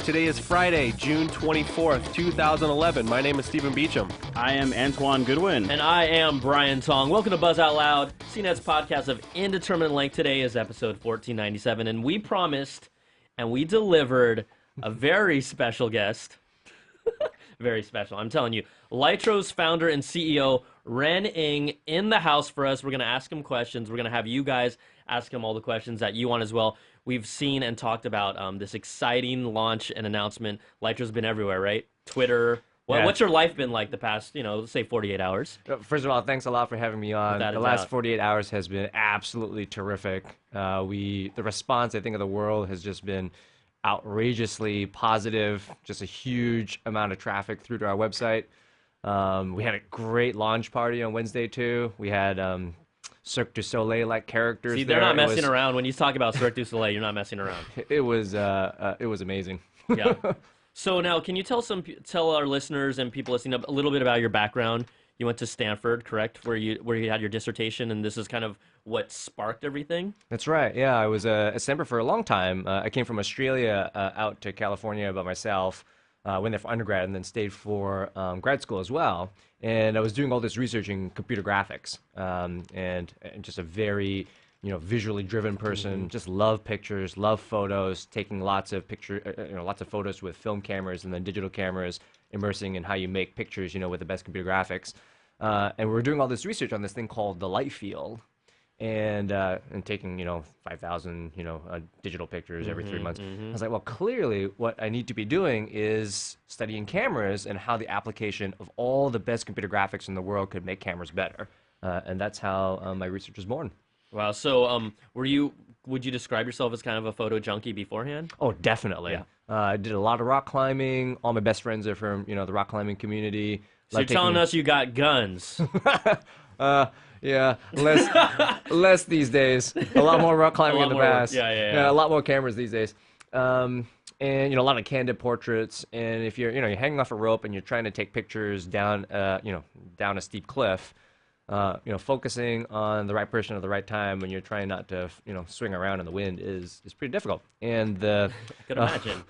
Today is Friday, June 24th, 2011. My name is Stephen Beecham. I am Antoine Goodwin. And I am Brian Tong. Welcome to Buzz Out Loud, CNET's podcast of indeterminate length. Today is episode 1497, and we promised and we delivered a very special guest. Very special, I'm telling you. Lytro's founder and CEO, Ren Ng, in the house for us. We're going to ask him questions. We're going to have you guys ask him all the questions that you want as well. We've seen and talked about this exciting launch and announcement. Lytro's been everywhere, right? Twitter. What's your life been like the past, say 48 hours? First of all, thanks a lot for having me on. The last 48 hours has been absolutely terrific. The response, I think, of the world has just been outrageously positive. Just a huge amount of traffic through to our website. We had a great launch party on Wednesday, too. We had Cirque du Soleil-like characters. See, they're not messing around. When you talk about Cirque du Soleil, you're not messing around. It was amazing. Yeah. So now, can you tell our listeners and people listening a little bit about your background? You went to Stanford, correct? Where you had your dissertation, and this is kind of what sparked everything? That's right. Yeah, I was at Stanford for a long time. I came from Australia out to California by myself. Went there for undergrad and then stayed for grad school as well. And I was doing all this research in computer graphics, and just a very visually driven person. Mm-hmm. Just love pictures, love photos, taking lots of photos with film cameras and then digital cameras, immersing in how you make pictures, with the best computer graphics. And we were doing all this research on this thing called the light field, and taking 5,000 digital pictures every 3 months. I was like, well, clearly what I need to be doing is studying cameras and how the application of all the best computer graphics in the world could make cameras better. And that's how my research was born. Wow. So would you describe yourself as kind of a photo junkie beforehand? Oh, definitely. Yeah. I did a lot of rock climbing. All my best friends are from the rock climbing community. So you're telling us you got guns? Yeah, less these days. A lot more rock climbing in the past. Yeah. A lot more cameras these days. And a lot of candid portraits. And if you're hanging off a rope and you're trying to take pictures down down a steep cliff, focusing on the right person at the right time when you're trying not to swing around in the wind is pretty difficult. And I could imagine.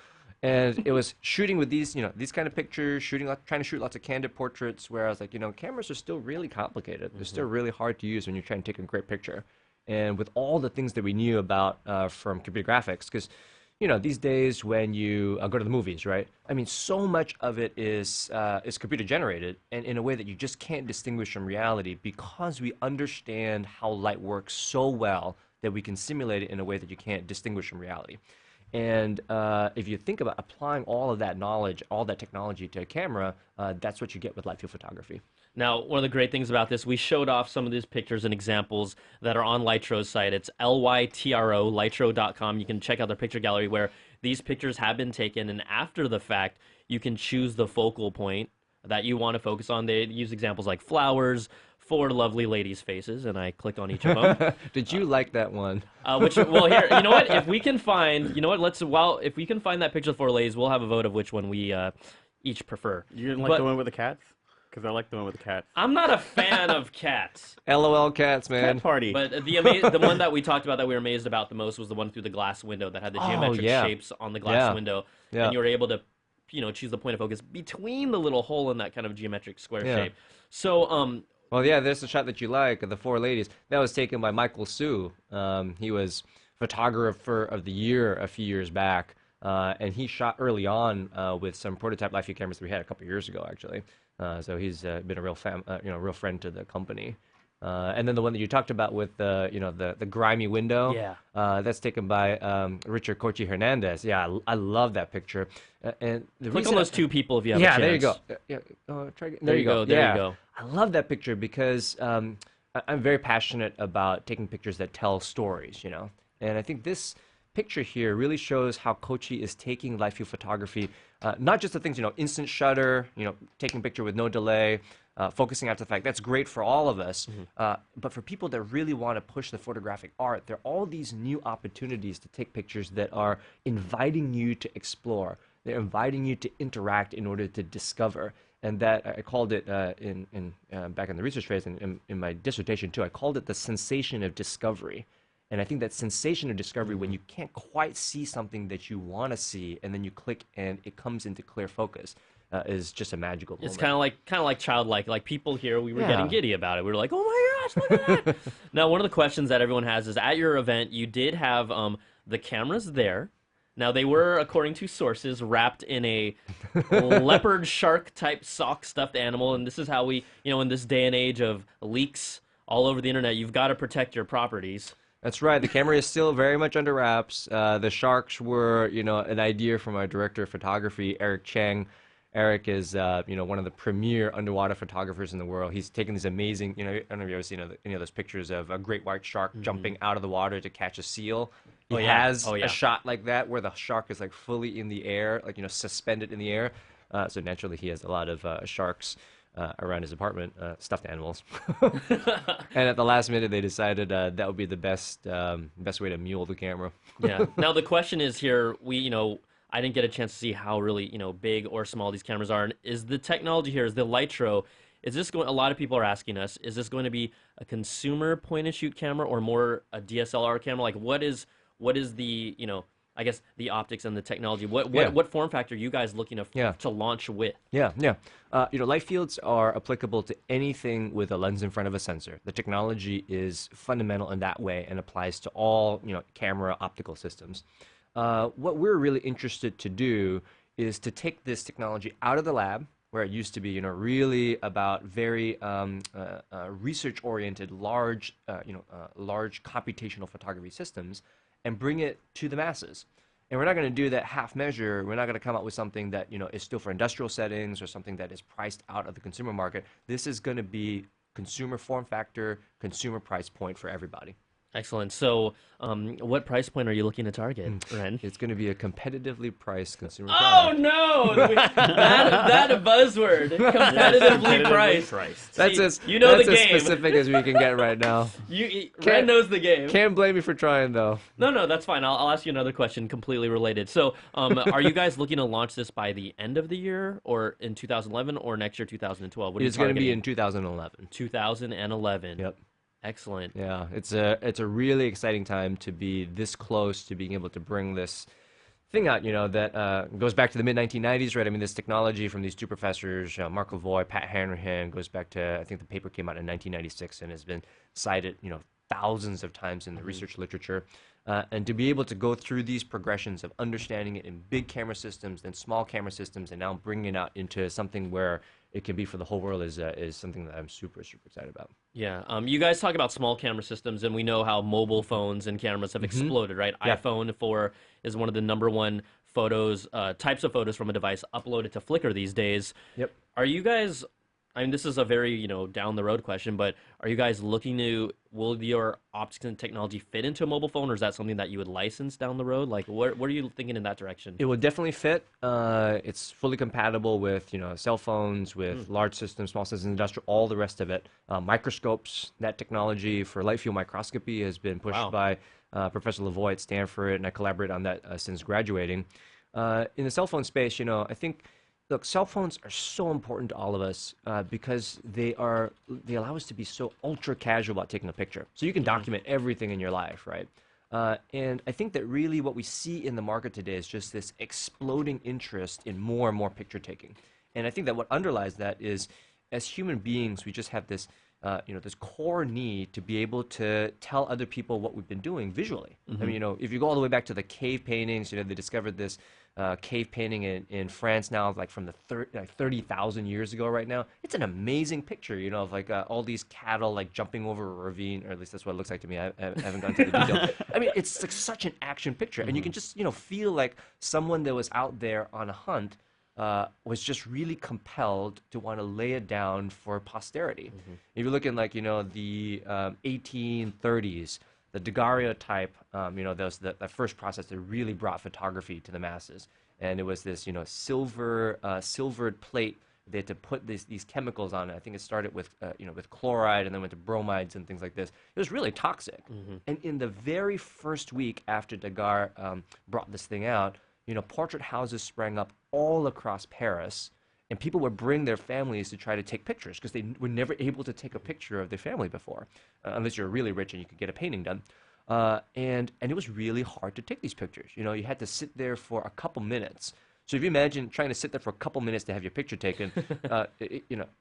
And it was shooting with these kind of pictures, trying to shoot lots of candid portraits, where I was like, cameras are still really complicated. They're still really hard to use when you're trying to take a great picture. And with all the things that we knew about from computer graphics, because, these days when you go to the movies, right? I mean, so much of it is computer generated, and in a way that you just can't distinguish from reality, because we understand how light works so well that we can simulate it in a way that you can't distinguish from reality. And if you think about applying all of that knowledge, all that technology to a camera, that's what you get with light field photography. Now, one of the great things about this, we showed off some of these pictures and examples that are on Lytro's site. It's Lytro, lytro.com. You can check out their picture gallery where these pictures have been taken, and after the fact, you can choose the focal point that you want to focus on. They use examples like flowers, 4 lovely ladies' faces, and I click on each of them. Did you like that one? Well, here, you know what? If we can find, if we can find that picture of 4 ladies, we'll have a vote of which one we each prefer. You didn't like the one with the cats? Because I like the one with the cats. I'm not a fan of cats. LOL cats, man. Cat party. But the one that we talked about that we were amazed about the most was the one through the glass window that had the geometric shapes on the glass window, and you were able to, choose the point of focus between the little hole in that kind of geometric square shape. So, well, yeah, there's the shot that you like of the 4 ladies. That was taken by Michael Su. He was photographer of the year a few years back, and he shot early on with some prototype live view cameras that we had a couple years ago, actually. So he's been a real real friend to the company. And then the one that you talked about with the grimy window, that's taken by Richard Cochi Hernandez. Yeah, I love that picture. And the click on those 2 people if you have a chance. There you go. There you go. There you go. I love that picture because I'm very passionate about taking pictures that tell stories, And I think this picture here really shows how Cochi is taking live field photography, not just the things, instant shutter, taking picture with no delay, focusing after the fact. That's great for all of us. But for people that really want to push the photographic art, there are all these new opportunities to take pictures that are inviting you to explore. They're inviting you to interact in order to discover. And that, I called it back in the research phase and in my dissertation too, I called it the sensation of discovery. And I think that sensation of discovery when you can't quite see something that you want to see, and then you click and it comes into clear focus, is just a magical It's moment. kind of like childlike. Like people here, we were getting Yeah. giddy about it. We were like, "Oh my gosh, look at that!" Now, one of the questions that everyone has is, at your event, you did have the cameras there. Now, they were, according to sources, wrapped in a leopard shark type sock stuffed animal, and this is how we, in this day and age of leaks all over the internet, you've got to protect your properties. That's right. The camera is still very much under wraps. The sharks were, an idea from our director of photography, Eric Cheng. Eric is, one of the premier underwater photographers in the world. He's taken these amazing, I don't know if you've ever seen any of those pictures of a great white shark jumping out of the water to catch a seal. He Oh, yeah. has Oh, yeah. a shot like that where the shark is like fully in the air, like, suspended in the air. So naturally, he has a lot of sharks around his apartment, stuffed animals. And at the last minute, they decided that would be the best way to mule the camera. Yeah. Now the question is here, I didn't get a chance to see how really, big or small these cameras are. And is the technology here, is the Lytro, is this going, a lot of people are asking us, is this going to be a consumer point and shoot camera or more a DSLR camera? Like what is the, I guess the optics and the technology? Yeah. What form factor are you guys looking to Yeah. to launch with? Yeah, yeah. Light fields are applicable to anything with a lens in front of a sensor. The technology is fundamental in that way and applies to all, camera optical systems. What we're really interested to do is to take this technology out of the lab, where it used to be, really about very research-oriented, large computational photography systems, and bring it to the masses. And we're not going to do that half measure. We're not going to come up with something that is still for industrial settings or something that is priced out of the consumer market. This is going to be consumer form factor, consumer price point for everybody. Excellent. So, what price point are you looking to target, Ren? It's going to be a competitively priced consumer Oh product. no! That a buzzword. Competitively priced. That's See, as you know that's the as game. specific as we can get right now. Ren knows the game. Can't blame me for trying though. No, that's fine. I'll ask you another question completely related. So, are you guys looking to launch this by the end of the year, or in 2011, or next year 2012? What are It's you going to be targeting? in 2011. 2011. Yep. Excellent. Yeah, it's a really exciting time to be this close to being able to bring this thing out, that goes back to the mid-1990s, right? I mean, this technology from these two professors, Mark Lavoie, Pat Hanrahan, goes back to, I think the paper came out in 1996 and has been cited, thousands of times in the research literature. And to be able to go through these progressions of understanding it in big camera systems, then small camera systems, and now bringing it out into something where it can be for the whole world is something that I'm super, super excited about. Yeah. You guys talk about small camera systems, and we know how mobile phones and cameras have exploded, right? Yeah. iPhone 4 is one of the number one types of photos from a device uploaded to Flickr these days. Yep. Are you guys, I mean, this is a very, down the road question, but are you guys will your optics and technology fit into a mobile phone, or is that something that you would license down the road? Like, what are you thinking in that direction? It will definitely fit. It's fully compatible with cell phones, with large systems, small systems, industrial, all the rest of it. Microscopes, that technology for light field microscopy has been pushed Wow. by Professor Lavoie at Stanford, and I collaborate on that since graduating. In the cell phone space, I think. Look, cell phones are so important to all of us because they allow us to be so ultra casual about taking a picture. So you can document everything in your life, right? And I think that really what we see in the market today is just this exploding interest in more and more picture taking. And I think that what underlies that is, as human beings, we just have this, this core need to be able to tell other people what we've been doing visually. I mean, if you go all the way back to the cave paintings, they discovered this cave painting in France now, like from the 30,000 years ago right now. It's an amazing picture, of like all these cattle like jumping over a ravine, or at least that's what it looks like to me. I haven't gone to the detail. I mean, it's like such an action picture, and you can just, feel like someone that was out there on a hunt was just really compelled to want to lay it down for posterity. If you're looking like, the 1830s, the daguerreotype, that was the first process that really brought photography to the masses. And it was this, silvered plate. They had to put these chemicals on it. I think it started with, with chloride and then went to bromides and things like this. It was really toxic. And in the very first week after Degas brought this thing out, portrait houses sprang up all across Paris, and people would bring their families to try to take pictures because they were never able to take a picture of their family before, unless you're really rich and you could get a painting done. And it was really hard to take these pictures. You had to sit there for a couple minutes. So if you imagine trying to sit there for a couple minutes to have your picture taken,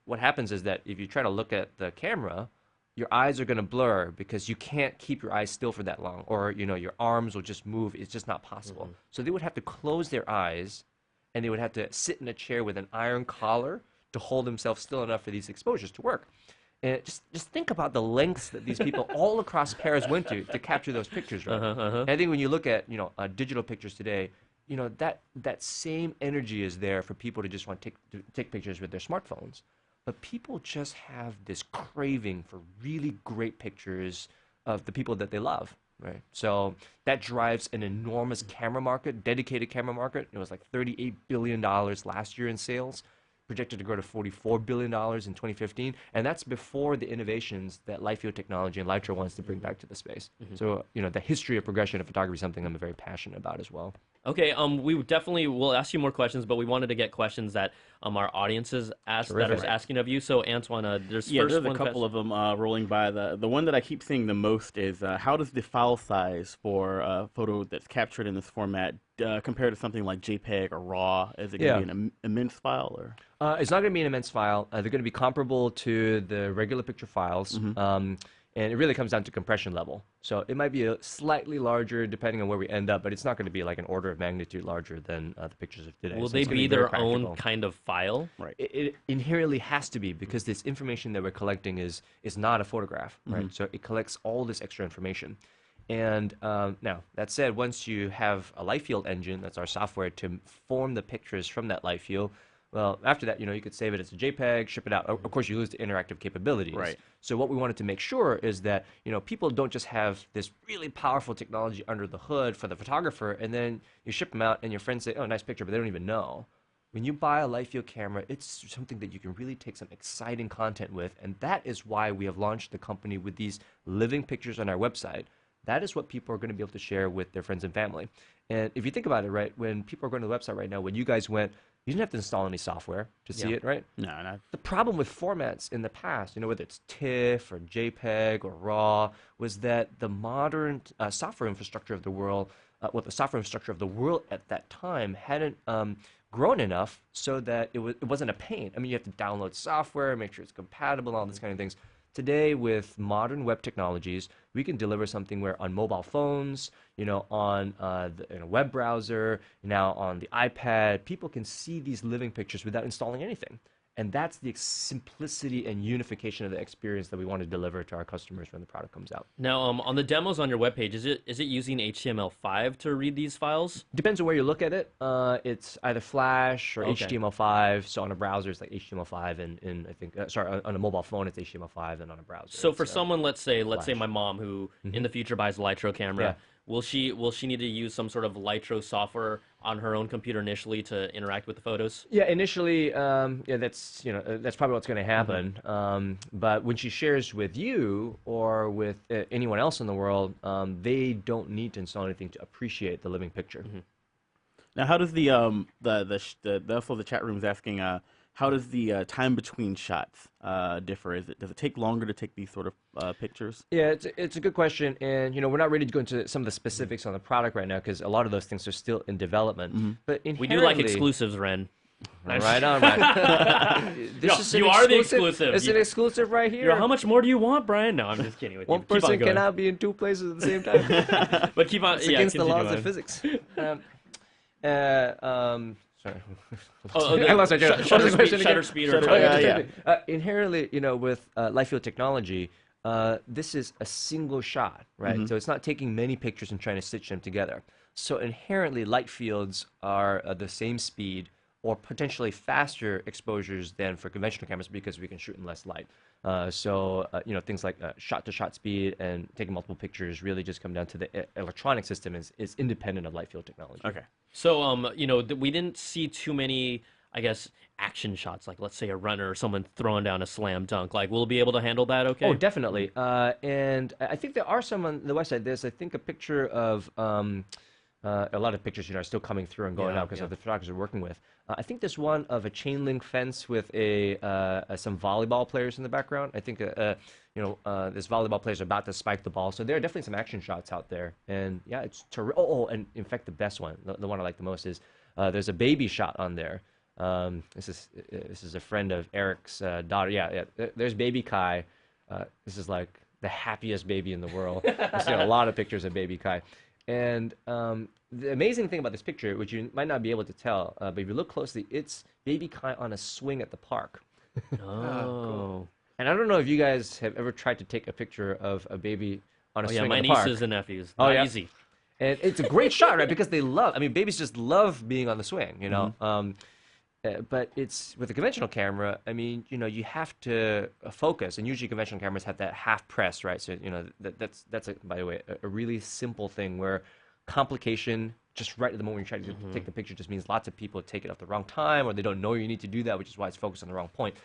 what happens is that if you try to look at the camera, your eyes are going to blur because you can't keep your eyes still for that long, or your arms will just move. It's just not possible. So they would have to close their eyes, and they would have to sit in a chair with an iron collar to hold themselves still enough for these exposures to work. And just think about the lengths that these people all across Paris went to capture those pictures, right? And I think when you look at digital pictures today, that same energy is there for people to just want to take pictures with their smartphones. But people just have this craving for really great pictures of the people that they love, right? So that drives an enormous camera market, dedicated camera market. It was like $38 billion last year in sales, projected to grow to $44 billion in 2015. And that's before the innovations that Lytro Technology and Lytro wants to bring back to the space. So, the history of progression of photography is something I'm very passionate about as well. Okay, we definitely will ask you more questions, but we wanted to get questions that our audiences that are asking of you. So, Antoine, there's there's a couple of them rolling by. The one that I keep seeing the most is how does the file size for a photo that's captured in this format compare to something like JPEG or RAW? Is it going to be an immense file? Or it's not going to be an immense file. They're going to be comparable to the regular picture files. And it really comes down to compression level. So it might be a slightly larger depending on where we end up, but it's not going to be like an order of magnitude larger than the pictures of today. Will so they be their practical. own kind of file? Right. It inherently has to be, because this information that we're collecting is not a photograph, right? So it collects all this extra information. And now, that said, once you have a light field engine, that's our software to form the pictures from that light field, well, after that, you could save it as a JPEG, ship it out. Of course, you lose the interactive capabilities. Right. So what we wanted to make sure is that, people don't just have this really powerful technology under the hood for the photographer, and then you ship them out, and your friends say, oh, nice picture, but they don't even know. When you buy a light field camera, it's something that you can really take some exciting content with, and that is why we have launched the company with these living pictures on our website. That is what people are going to be able to share with their friends and family. And if you think about it, right, when people are going to the website right now, when you guys went, you didn't have to install any software to see it, right? No, not. The problem with formats in the past, whether it's TIFF or JPEG or RAW, was that the modern software infrastructure of the world, the software infrastructure of the world at that time hadn't grown enough so that it wasn't a pain. I mean, you have to download software, make sure it's compatible, all these kind of things. Today, with modern web technologies, we can deliver something where on mobile phones, on in a web browser, now on the iPad, people can see these living pictures without installing anything. And that's the simplicity and unification of the experience that we want to deliver to our customers when the product comes out. Now, on the demos on your webpage, is it using HTML5 to read these files? Depends on where you look at it. It's either Flash or HTML5. So on a browser, it's like HTML5, and I think, on a mobile phone, it's HTML5, and on a browser. So for someone, let's say my mom who in the future buys a Lytro camera, will she need to use some sort of Lytro software on her own computer initially to interact with the photos? Yeah, initially, that's probably what's going to happen. But when she shares with you or with anyone else in the world, they don't need to install anything to appreciate the living picture. Now, how does the chat room is asking, how does the time between shots differ? Does it take longer to take these sort of pictures? Yeah, it's a good question, and we're not ready to go into some of the specifics on the product right now because a lot of those things are still in development. But we do like exclusives, Ren. Right on, right. You are the exclusive. It's an exclusive right here. How much more do you want, Brian? No, I'm just kidding with you. One person cannot be in two places at the same time. But keep on. It's against the laws of physics. Sorry. I lost my train of thought. Shutter speed. Inherently, with light field technology, this is a single shot, right? So it's not taking many pictures and trying to stitch them together. So inherently, light fields are the same speed or potentially faster exposures than for conventional cameras because we can shoot in less light. Things like shot-to-shot speed and taking multiple pictures really just come down to the electronic system is independent of light field technology. Okay. So, we didn't see too many, I guess, action shots, like let's say a runner or someone throwing down a slam dunk. Like, we'll be able to handle that okay? Oh, definitely. And I think there are some on the website. There's, I think, a picture of a lot of pictures, are still coming through and going out because of the photographers we're working with. I think there's one of a chain link fence with some volleyball players in the background. I think this volleyball players are about to spike the ball, so there are definitely some action shots out there. And yeah, it's terrific. And in fact, the best one, the one I like the most is there's a baby shot on there. This is a friend of Eric's daughter. Yeah. There's baby Kai. This is like the happiest baby in the world. I've seen a lot of pictures of baby Kai. And the amazing thing about this picture, which you might not be able to tell, but if you look closely, it's baby Kai on a swing at the park. Oh. And I don't know if you guys have ever tried to take a picture of a baby on a swing my at the park. nieces and nephews. Not easy. And it's a great shot, right? Because babies just love being on the swing, but it's with a conventional camera. You have to focus, and usually conventional cameras have that half press, right? So that's by the way a really simple thing where complication just right at the moment you try to take the picture just means lots of people take it at the wrong time, or they don't know you need to do that, which is why it's focused on the wrong point.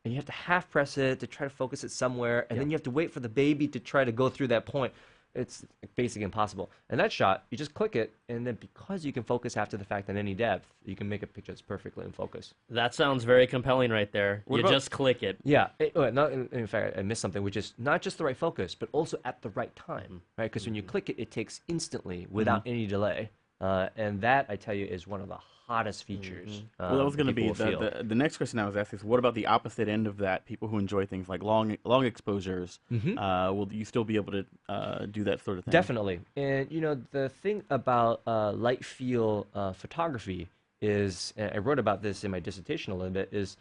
And you have to half press it to try to focus it somewhere, and then you have to wait for the baby to try to go through that point. It's basically impossible. And that shot, you just click it, and then because you can focus after the fact on any depth, you can make a picture that's perfectly in focus. That sounds very compelling right there. Just click it. Yeah. In fact, I missed something, which is not just the right focus, but also at the right time, right? Because when you click it, it takes instantly without any delay. And that, I tell you, is one of the hottest features. Well, that was going to be the next question I was asking is, what about the opposite end of that? People who enjoy things like long exposures, will you still be able to do that sort of thing? Definitely. And the thing about light field photography is, and I wrote about this in my dissertation a little bit, is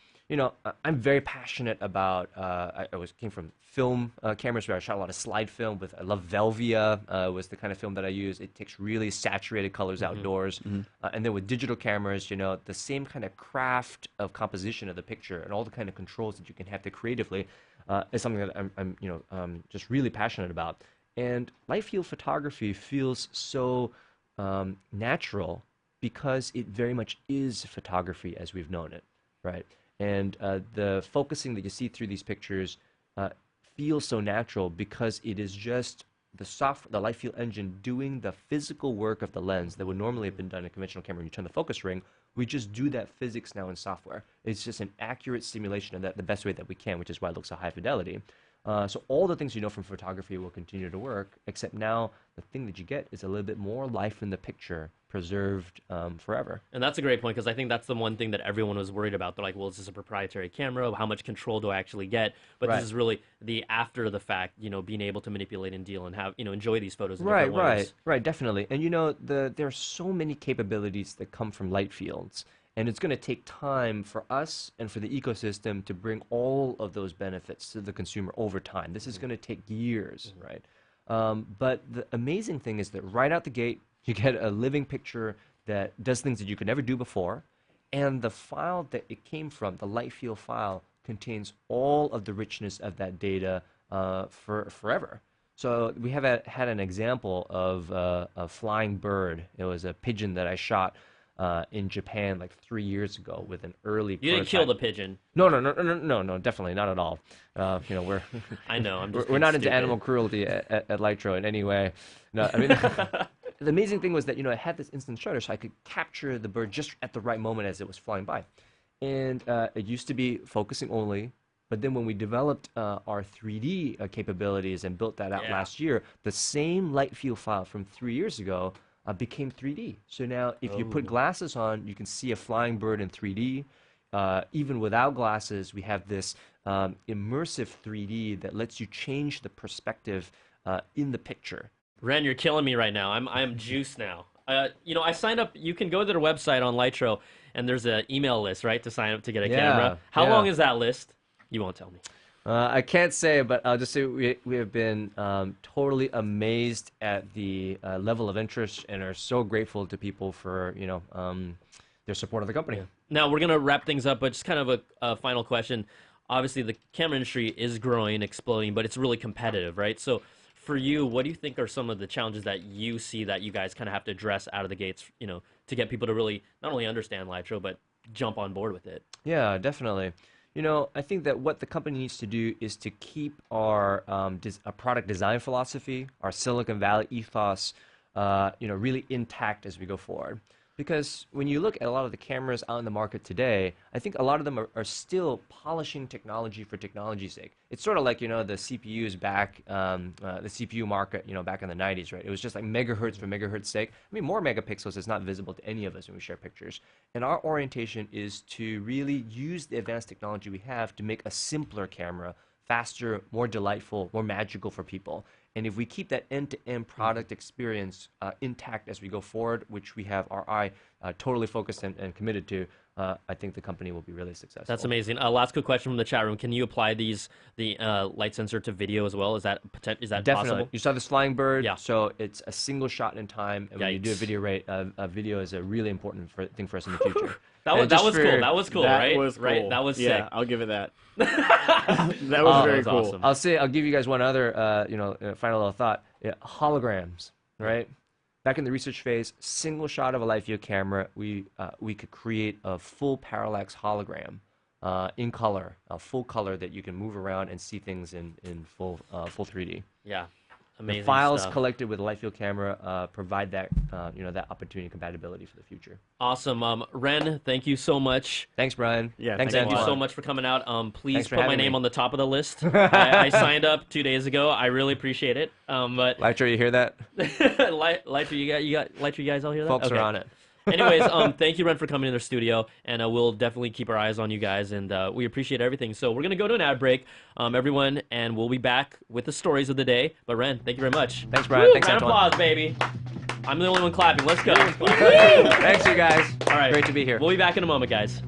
I'm very passionate about. I came from film cameras where I shot a lot of slide film. I love Velvia was the kind of film that I use. It takes really saturated colors outdoors, and then with digital cameras, the same kind of craft of composition of the picture and all the kind of controls that you can have to creatively is something that I'm just really passionate about. And light field photography feels so natural because it very much is photography as we've known it, right? And the focusing that you see through these pictures feels so natural because it is just the light field engine doing the physical work of the lens that would normally have been done in a conventional camera when you turn the focus ring. We just do that physics now in software. It's just an accurate simulation of that the best way that we can, which is why it looks so high fidelity. So all the things you know from photography will continue to work, except now the thing that you get is a little bit more life in the picture, preserved forever. And that's a great point, because I think that's the one thing that everyone was worried about. They're like, well, is this a proprietary camera? How much control do I actually get? But this is really the after the fact, being able to manipulate and deal and have, enjoy these photos in different ways. Right, definitely. And there are so many capabilities that come from light fields. And it's going to take time for us and for the ecosystem to bring all of those benefits to the consumer over time. This is going to take years, right? But the amazing thing is that right out the gate, you get a living picture that does things that you could never do before. And the file that it came from, the light field file, contains all of the richness of that data for forever. So we have had an example of a flying bird. It was a pigeon that I shot in Japan like 3 years ago with an early You didn't kill the pigeon. No, definitely not at all. We're I know, I'm just we're not into stupid. animal cruelty at Lytro in any way. No, the amazing thing was that it had this instant shutter, so I could capture the bird just at the right moment as it was flying by. And it used to be focusing only, but then when we developed our 3D capabilities and built that out last year, the same light field file from 3 years ago became 3D. So now if you put glasses on, you can see a flying bird in 3D. Even without glasses, we have this immersive 3D that lets you change the perspective in the picture. Ren, you're killing me right now. I'm juiced now. I signed up. You can go to their website on Lytro, and there's an email list, right, to sign up to get a camera. How long is that list? You won't tell me. I can't say, but I'll just say we have been totally amazed at the level of interest and are so grateful to people for their support of the company. Yeah. Now we're gonna wrap things up, but just kind of a final question. Obviously, the camera industry is growing, exploding, but it's really competitive, right? So, for you, what do you think are some of the challenges that you see that you guys kind of have to address out of the gates, to get people to really not only understand Lytro, but jump on board with it? Yeah, definitely. I think that what the company needs to do is to keep our product design philosophy, our Silicon Valley ethos, really intact as we go forward. Because when you look at a lot of the cameras out in the market today, I think a lot of them are still polishing technology for technology's sake. It's sort of like, the CPUs back, the CPU market, back in the 90s, right? It was just like megahertz for megahertz sake. I mean, more megapixels is not visible to any of us when we share pictures. And our orientation is to really use the advanced technology we have to make a simpler camera, faster, more delightful, more magical for people. And if we keep that end-to-end product experience intact as we go forward, which we have our eye totally focused and committed to, I think the company will be really successful. That's amazing. Last quick question from the chat room. Can you apply the light sensor to video as well? Is that Definitely possible? You saw this flying bird, Yeah. so it's a single shot in time, and when you do a video rate, video is a really important thing for us in the future. That was cool. That was cool, That right? was cool. Right. That was sick. Yeah, I'll give it that. That was very was cool. awesome. I'll give you guys one other, final little thought. Yeah, holograms, right? Back in the research phase, single shot of a live view camera, we could create a full parallax hologram in color, full color that you can move around and see things in full 3D. Yeah. Amazing The files stuff. collected with a live field camera provide that that opportunity and compatibility for the future. Awesome. Ren, thank you so much. Thanks, Brian. Yeah, thanks, Thank you Antoine. so much for coming out. Please Thanks for put my having name me. on the top of the list. I signed up 2 days ago. I really appreciate it. But Lytro, you hear that? Lytro, you guys all hear that? Folks Okay. are on it. Anyways, thank you, Ren, for coming in the studio, and we'll definitely keep our eyes on you guys, and we appreciate everything. So we're gonna go to an ad break, everyone, and we'll be back with the stories of the day. But Ren, thank you very much. Thanks, Brian. Woo, Thanks, round of Antoine. applause, baby. I'm the only one clapping. Let's go. Thanks, you guys. All right, Great to be here. We'll be back in a moment, guys.